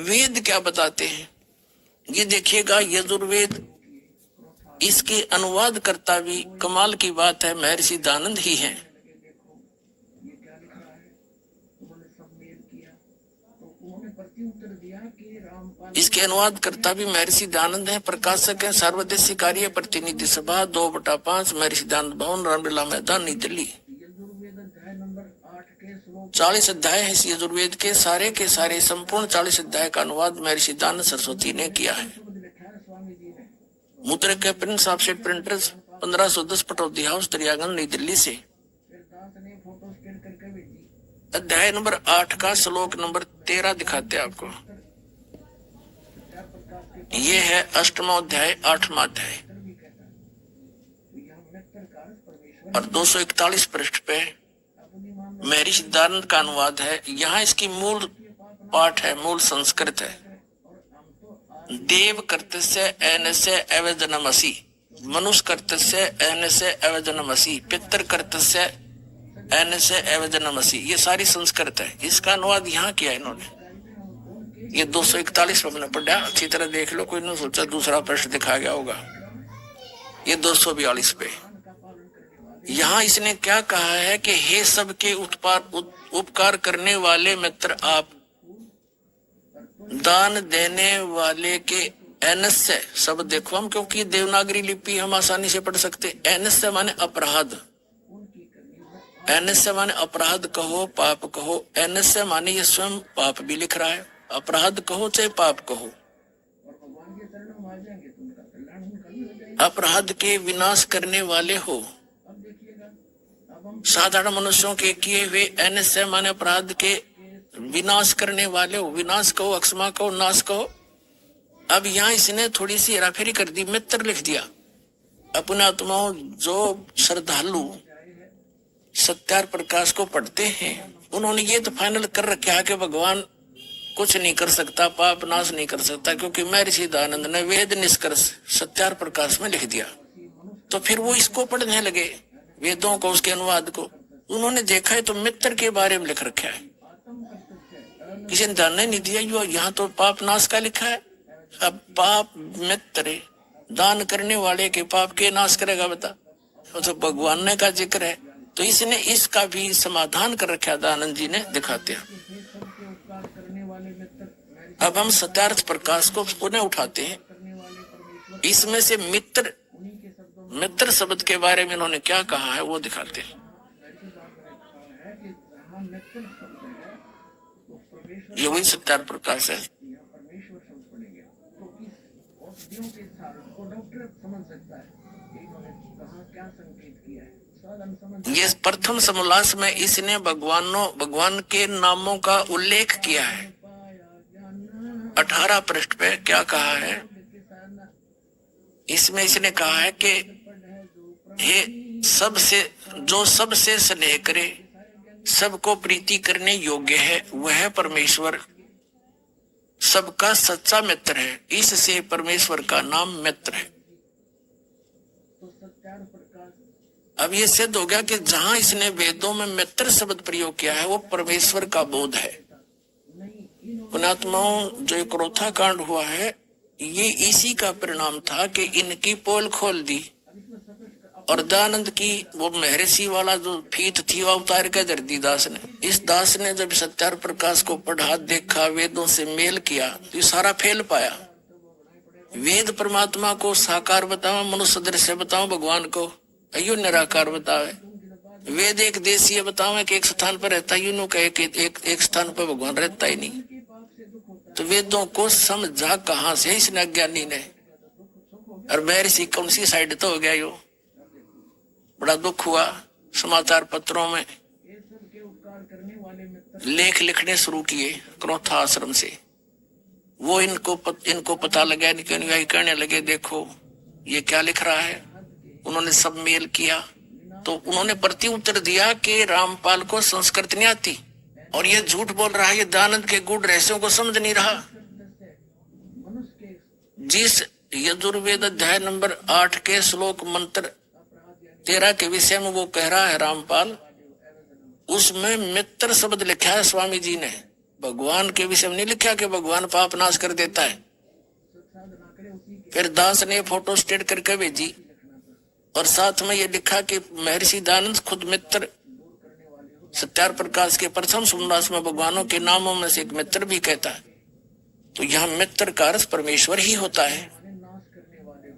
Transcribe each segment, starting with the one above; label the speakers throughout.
Speaker 1: वेद क्या बताते हैं ये देखिएगा। यजुर्वेद, इसके अनुवाद करता भी कमाल की बात है, महर्षि दयानंद ही हैं। इसके अनुवाद करता भी महर्षि दयानंद हैं। प्रकाशक हैं सर्वदेशी कार्य प्रतिनिधि सभा 2/5 महर्षि दयानंद भवन, रामलीला मैदान, नई दिल्ली। 40 अध्याय है इस यजुर्वेद के सारे संपूर्ण 40 अध्याय का अनुवाद महर्षि दयानंद सरस्वती ने किया है। मुद्रक के Prince offset printers 1510 Pataudi house Daryaganj, नई दिल्ली से। अध्याय नंबर 8 का श्लोक नंबर 13 दिखाते हैं आपको। ये है अष्टमा अध्याय, 8वां अध्याय और 241 पृष्ठ पे महर्षि दयानंद का अनुवाद है। यहाँ इसकी मूल पाठ है, मूल संस्कृत है। देव कर्तस्य एनस्य अवजनमसि, मनुष्य कर्तस्य एनस्य अवजनमसि, पितर कर्तस्य एनस्य अवजनमसि, ये सारी संस्कृत है। इसका अनुवाद यहाँ किया है इन्होंने। ये 241 पे मैंने पढ़ा, अच्छी तरह देख लो, कोई नहीं सोचा दूसरा पृष्ठ दिखा गया होगा। ये 242 पे यहाँ इसने क्या कहा है कि हे सबके उपकार करने वाले मित्र आप, दान देने वाले के एनस्य शब्द देखो हम, क्योंकि देवनागरी लिपि हम आसानी से पढ़ सकते। एनस्य माने अपराध, एनस्य माने अपराध कहो, पाप कहो। एनस्य माने ये स्वयं पाप भी लिख रहा है, अपराध कहो चाहे पाप कहो। अपराध के विनाश करने वाले हो, साधारण मनुष्यों के किए हुए। एनस्य माने अपराध के विनाश करने वाले हो, विनाश कहो, अक्षमा कहो, नाश कहो। अब यहाँ इसने थोड़ी सी हेराफेरी कर दी, मित्र लिख दिया। अपने आत्माओं जो श्रद्धालु सत्यार प्रकाश को पढ़ते हैं, उन्होंने ये तो फाइनल कर रखा है कि भगवान कुछ नहीं कर सकता, पाप नाश नहीं कर सकता, क्योंकि महर्षि दयानंद ने वेद निष्कर्ष सत्यार प्रकाश में लिख दिया। तो फिर वो इसको पढ़ने लगे, वेदों को, उसके अनुवाद को। उन्होंने देखा है तो मित्र के बारे में लिख रखा है, किसी ने ध्यान नहीं दिया। यहाँ तो पाप नाश का लिखा है। अब पाप मित्र, दान करने वाले के पाप के नाश करेगा बता, तो भगवान ने का जिक्र है। तो इसने इसका भी समाधान कर रखा दयानंद जी ने, दिखाते हैं। अब हम सत्यार्थ प्रकाश को पुनः उठाते हैं। इसमें से मित्र शब्द के बारे में इन्होंने क्या कहा है वो दिखाते हैं। ये वही सत्यार्थ प्रकाश है। ये प्रथम समोल्लास में इसने भगवान के नामों का उल्लेख किया है। 18 पृष्ठ पे क्या कहा है, इसमें इसने कहा है कि हे सबसे स्नेह करे, सबको प्रीति करने योग्य है, वह परमेश्वर सबका सच्चा मित्र है। इससे परमेश्वर का नाम मित्र है। अब ये सिद्ध हो गया कि जहां इसने वेदों में मित्र शब्द प्रयोग किया है वो परमेश्वर का बोध है। पुणात्माओं, जो क्रोथा कांड हुआ है ये इसी का परिणाम था कि इनकी पोल खोल दी और दयानंद की वो महर्षि वाला जो फीत थी वो उतार के धर दी दास ने। इस दास ने जब सत्यार्थ प्रकाश को पढ़ा, देखा, वेदों से मेल किया तो ये सारा फेल पाया। वेद परमात्मा को साकार बताओ, मनुष्य दृश्य बताओ, भगवान को अयो निराकार बतावे। वेद एक देशीय बताओ कि एक स्थान पर रहता है, यूं कहे कि एक स्थान पर भगवान रहता ही नहीं। तो वेदों को समझा कहां से इस अज्ञानी ने। और महर्षि कौन सी साइड तो हो गया यो, बड़ा दुख हुआ। समाचार पत्रों में लेख लिखने शुरू किए क्रोथा आश्रम से। वो इनको पता लगा, कहने लगे देखो ये क्या लिख रहा है। उन्होंने सब मेल किया तो उन्होंने प्रति उत्तर दिया कि रामपाल को संस्कृत नहीं आती और ये झूठ बोल रहा है, ये दयानंद के गुण रहस्यों को समझ नहीं रहा। जिस यजुर्वेद अध्याय नंबर 8 के श्लोक मंत्र 13 के विषय में वो कह रहा है रामपाल, उसमें मित्र शब्द लिखा है स्वामी जी ने। भगवान के विषय में नहीं लिखा कि भगवान पाप नाश कर देता है। फिर दास ने फोटो स्टेट करके भेजी और साथ में ये लिखा कि महर्षि दयानंद खुद मित्र सत्यार प्रकाश के प्रथम सोमनाथ में भगवानों के नामों में से एक मित्र भी कहता है। तो यहाँ मित्र का अर्थ परमेश्वर ही होता है।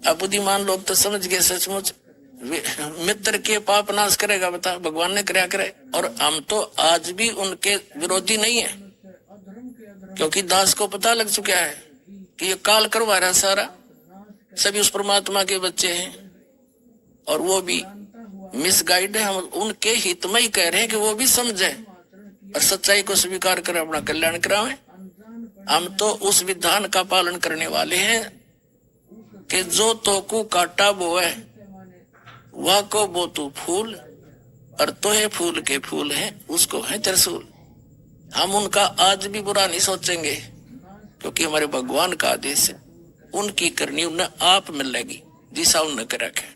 Speaker 1: अब बुद्धिमान लोग तो समझ गए सचमुच मित्र के पाप नाश करेगा, बता भगवान ने कराया करे। और हम तो आज भी उनके विरोधी नहीं है, क्योंकि दास को पता लग चुका है कि ये काल करवा रहा सारा, सभी उस परमात्मा के बच्चे हैं और वो भी मिसगाइड है। हम उनके हित में ही कह रहे हैं कि वो भी समझे और सच्चाई को स्वीकार कर अपना कल्याण करावें। हम तो उस विधान का पालन करने वाले हैं कि जो तो को काटा वो है वह को बो तू फूल और तो है फूल के फूल है उसको है त्रिशूल। हम उनका आज भी बुरा नहीं सोचेंगे, क्योंकि हमारे भगवान का आदेश है, उनकी करनी उन्हें आप मिलेगी जिसा उन्हें कर रखे।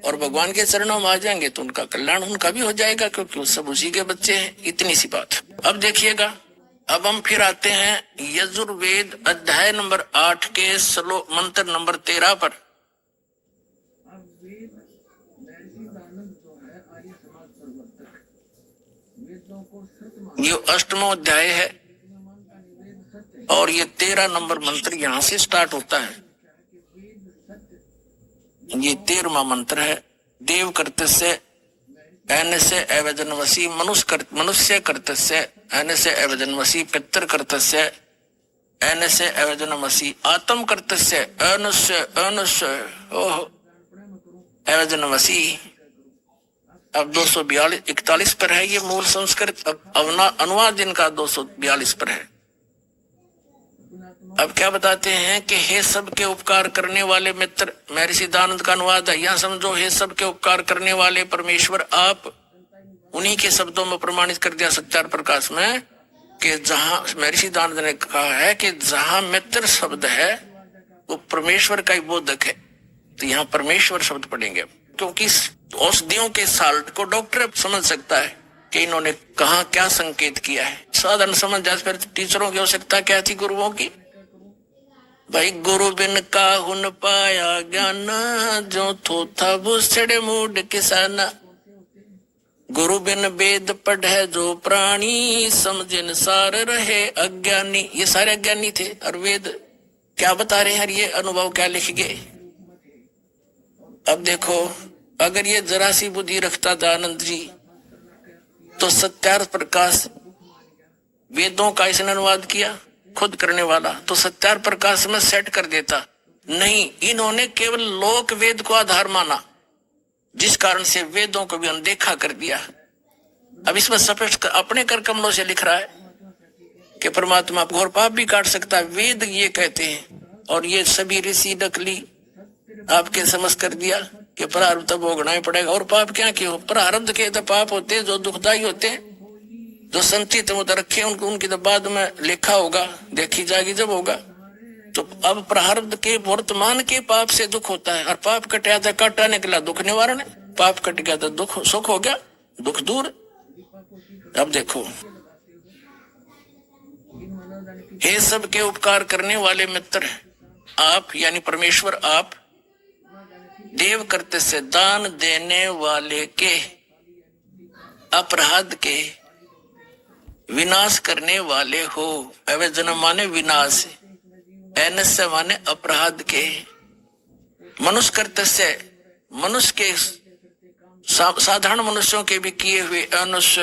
Speaker 1: और भगवान के चरणों में आ जाएंगे तो उनका कल्याण उनका भी हो जाएगा, क्योंकि वो सब उसी के बच्चे हैं। इतनी सी बात। अब देखिएगा, अब हम फिर आते हैं यजुर्वेद अध्याय नंबर 8 के श्लोक मंत्र नंबर 13 पर। ये 8वां अध्याय है और ये 13 नंबर मंत्र यहाँ से स्टार्ट होता है। ये 13वां मंत्र है। देव कर्तस्य ऐनस्य एवजन्वसी मनुष्य कर्तस्य ऐनस्य एवजन्वसी पितर कर्तस्य ऐनस्य एवजन्वसी आत्म कर्तस्य ऐनस्य एवजन्वसी। अब 242-41 पर है ये मूल संस्कृत। अब अनुवाद इनका 242 पर है। अब क्या बताते हैं कि हे सबके उपकार करने वाले मित्र, महर्षि दयानंद का अनुवाद है। यहाँ समझो, हे सबके उपकार करने वाले परमेश्वर आप। उन्हीं के शब्दों में प्रमाणित कर दिया सत्यार प्रकाश में कि जहां महर्षि दयानंद ने कहा है कि जहां मित्र शब्द है वो परमेश्वर का ही बोधक है। तो यहाँ परमेश्वर शब्द पढ़ेंगे, क्योंकि औषधियों के साल्ट को डॉक्टर समझ सकता है कि इन्होंने कहा क्या संकेत किया है। साधारण समझ जाए, फिर टीचरों की आवश्यकता क्या थी, गुरुओं की। भाई गुरु बिन काहुन पाया ज्ञान, जो थोथा भूसड़े मूड किसाना। गुरु बिन वेद पढ़े जो प्राणी, समझिन सार रहे अज्ञानी। ये सारे अज्ञानी थे और वेद क्या बता रहे हैं, ये अनुभव क्या लिख गए। अब देखो, अगर ये जरा सी बुद्धि रखता दयानंद जी तो सत्यार्थ प्रकाश वेदों का इसने अनुवाद किया खुद करने वाला, तो सत्यार्थ प्रकाश में सेट कर देता। नहीं, इन्होंने केवल लोक वेद को आधार माना, जिस कारण से वेदों को भी अनदेखा कर दिया। अब इसमें स्पष्ट अपने कर कमलों से लिख रहा है कि परमात्मा घोर पाप भी काट सकता है, वेद ये कहते हैं। और ये सभी ऋषि नकली आपके समझ कर दिया कि प्रारब्ध तो भोगना ही पड़ेगा। और पाप क्या क्यों, प्रारब्ध के तो पाप होते हैं जो दुखदायी होते हैं, जो संचित रखे उनको, उनकी तो बाद में लिखा होगा, देखी जाएगी जब होगा। तो अब प्रारब्ध के वर्तमान के पाप से दुख होता है, और पाप कटा था काटा निकला दुख निवारण है, पाप कट गया तो दुख सुख हो गया, दुख दूर। अब देखो, हे सबके उपकार करने वाले मित्र आप, यानी परमेश्वर आप। देव करते से दान देने वाले के, अपराध के विनाश करने वाले हो। अवजन माने विनाश, ऐनस्य माने अपराध के। मनुष्य कर्तस्य, मनुष्य के साधारण मनुष्यों के भी किए हुए अनुष्य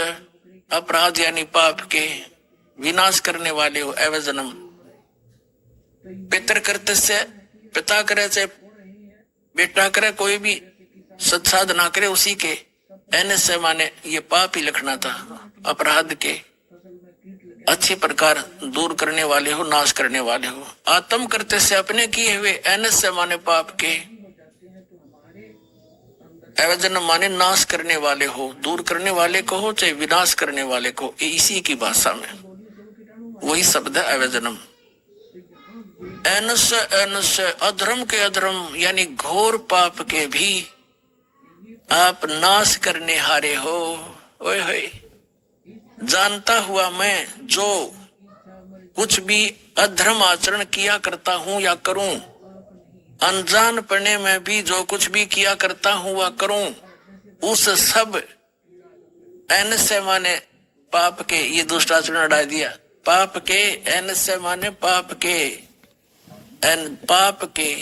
Speaker 1: अपराध यानी पाप के विनाश करने वाले हो। अवजनम पितर कर्तस्य, पिता करे चाहे बेटा करे, कोई भी सत्साधना करे उसी के। ऐनस्य माने ये पाप ही लिखना था, अपराध के अच्छी प्रकार दूर करने वाले हो, नाश करने वाले हो। आत्म करते से अपने किए हुए, ऐनस्य माने पाप के, अवजन माने नाश करने वाले हो, दूर करने वाले को हो चाहे विनाश करने वाले को, इसी की भाषा में वही शब्द है अवजनम। ऐनस्य ऐनस्य, अधर्म के अधर्म यानी घोर पाप के भी आप नाश करने हारे हो। ओए होए, जानता हुआ मैं जो कुछ भी अधर्म आचरण किया करता हूं या करूं, अनजान पढ़ने में भी जो कुछ भी किया करता हूं वह करूं, उस सब एन से माने पाप के, ये दुष्टाचरण हटा दिया, पाप के, एन से माने पाप के, एन पाप के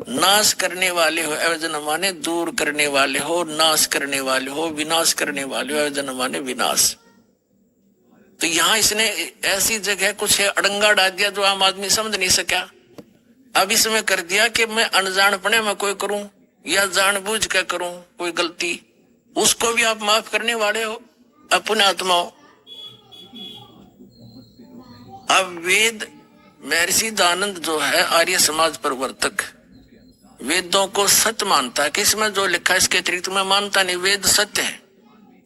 Speaker 1: नाश करने वाले हो, अवजन माने दूर करने वाले हो, नाश करने वाले हो, विनाश करने वाले हो, अवजन माने विनाश। तो यहां इसने ऐसी जगह कुछ है अड़ंगा डाल दिया जो आम आदमी समझ नहीं सका। अब इसमें कर दिया कि मैं अनजानपने में कोई करूं या जानबूझ कर करूं कोई गलती, उसको भी आप माफ करने वाले हो अपने आत्माओं। अब वेद, महर्षि दयानंद जो है आर्य समाज प्रवर्तक, वेदों को सत्य मानता है कि इसमें जो लिखा है इसके अतिरिक्त मैं मानता नहीं, वेद सत्य है।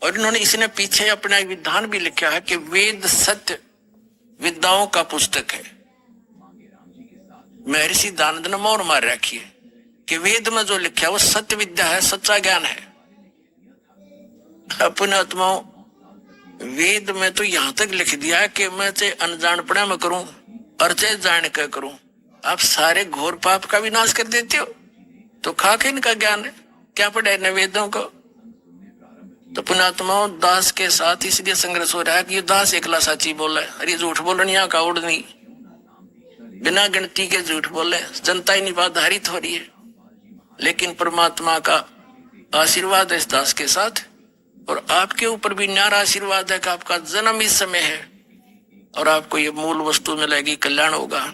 Speaker 1: और इन्होंने इसने पीछे अपना एक विधान भी लिखा है कि वेद सत्य विद्याओं का पुस्तक है। महर्षि दयानंद ने मोहर मार रखी है कि वेद में जो लिखा है वो सत्य विद्या है, सच्चा ज्ञान है। अपने आत्माओं, वेद में तो यहां तक लिख दिया है कि मैं चाहे अनजानपना में करूं और चाहे जान कर करूं, आप सारे घोर पाप का विनाश कर देते हो। तो खाके इनका ज्ञान है, क्या पढ़े न वेदों को। तो पुणात्माओं, दास के साथ इसलिए संघर्ष हो रहा है कि ये दास एकला साची बोला है, अरे झूठ बोलने यहाँ का उड़ नहीं, बिना गिनती के झूठ बोले, जनता ही निराधारित हो रही है। लेकिन परमात्मा का आशीर्वाद है इस दास के साथ, और आपके ऊपर भी न्यारा आशीर्वाद है कि आपका जन्म इस समय है और आपको ये मूल वस्तु मिलेगी, कल्याण होगा।